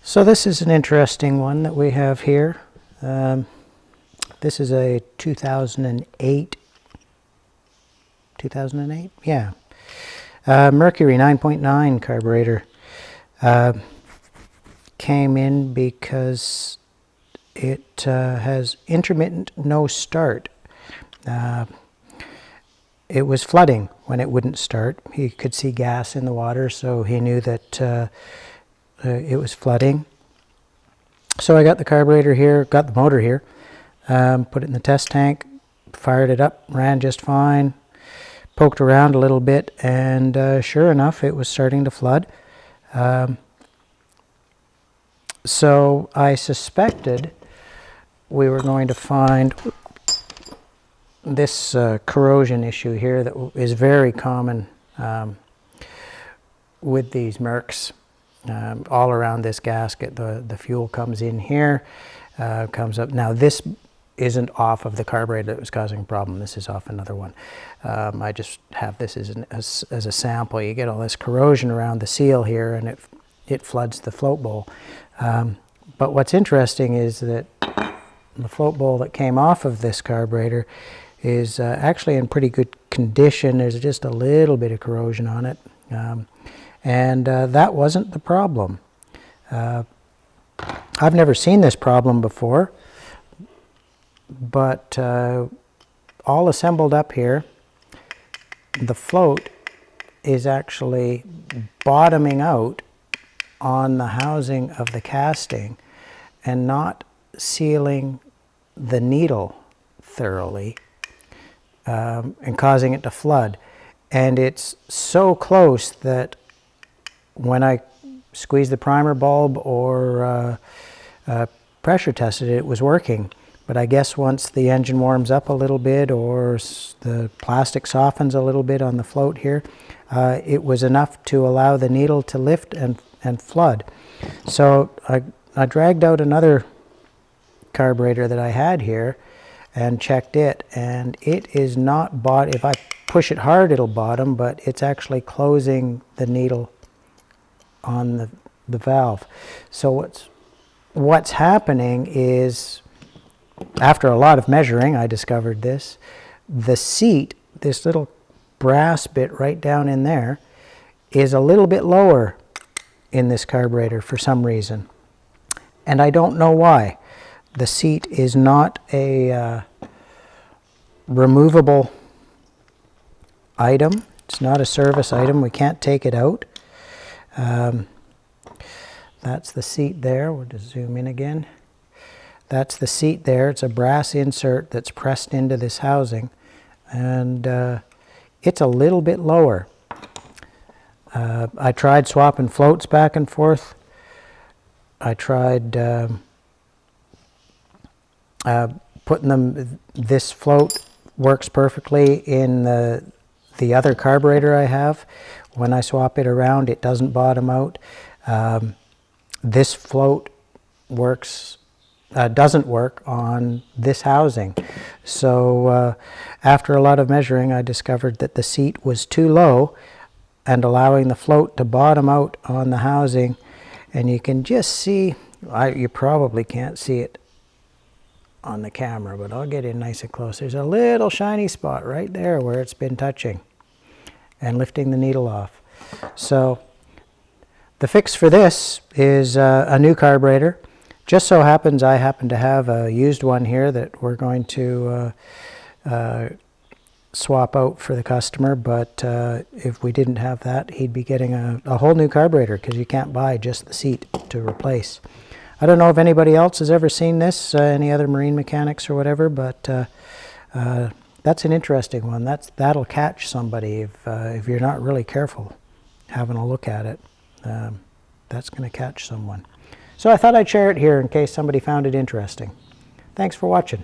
So this is an interesting one that we have here. This is a 2008, yeah, Mercury 9.9 carburetor. Came in because it has intermittent no start. It was flooding when it wouldn't start. He could see gas in the water, so he knew that it was flooding. So I got the carburetor here, got the motor here, put it in the test tank, fired it up, ran just fine, poked around a little bit, and sure enough, it was starting to flood. So I suspected we were going to find this corrosion issue here that is very common with these Mercs. All around this gasket, the fuel comes in here, comes up. Now this isn't off of the carburetor that was causing a problem. This is off another one. I just have this as a sample. You get all this corrosion around the seal here, and it floods the float bowl. But what's interesting is that the float bowl that came off of this carburetor is actually in pretty good condition. There's just a little bit of corrosion on it. And that wasn't the problem. I've never seen this problem before, but all assembled up here, the float is actually bottoming out on the housing of the casting and not sealing the needle thoroughly and causing it to flood. And it's so close that when I squeezed the primer bulb or pressure tested it, it was working. But I guess once the engine warms up a little bit or the plastic softens a little bit on the float here, it was enough to allow the needle to lift and flood. So I dragged out another carburetor that I had here and checked it, and it is not if I push it hard it'll bottom, but it's actually closing the needle on the valve. So what's happening is, after a lot of measuring, I discovered this. The seat, this little brass bit right down in there, is a little bit lower in this carburetor for some reason. And I don't know why. The seat is not a removable item. It's not a service item. We can't take it out. That's the seat there. We'll just zoom in again. That's the seat there. It's a brass insert that's pressed into this housing, and it's a little bit lower. I tried swapping floats back and forth. I tried putting them, this float works perfectly in the other carburetor I have. When I swap it around, it doesn't bottom out. This float doesn't work on this housing. So after a lot of measuring, I discovered that the seat was too low and allowing the float to bottom out on the housing. And you can just see, you probably can't see it on the camera, but I'll get in nice and close. There's a little shiny spot right there where it's been touching and lifting the needle off. So the fix for this is a new carburetor. Just so happens I happen to have a used one here that we're going to swap out for the customer, but if we didn't have that, he'd be getting a whole new carburetor, because you can't buy just the seat to replace. I don't know if anybody else has ever seen this, any other marine mechanics or whatever, but that's an interesting one. That'll catch somebody if you're not really careful having a look at it. That's going to catch someone. So I thought I'd share it here in case somebody found it interesting. Thanks for watching.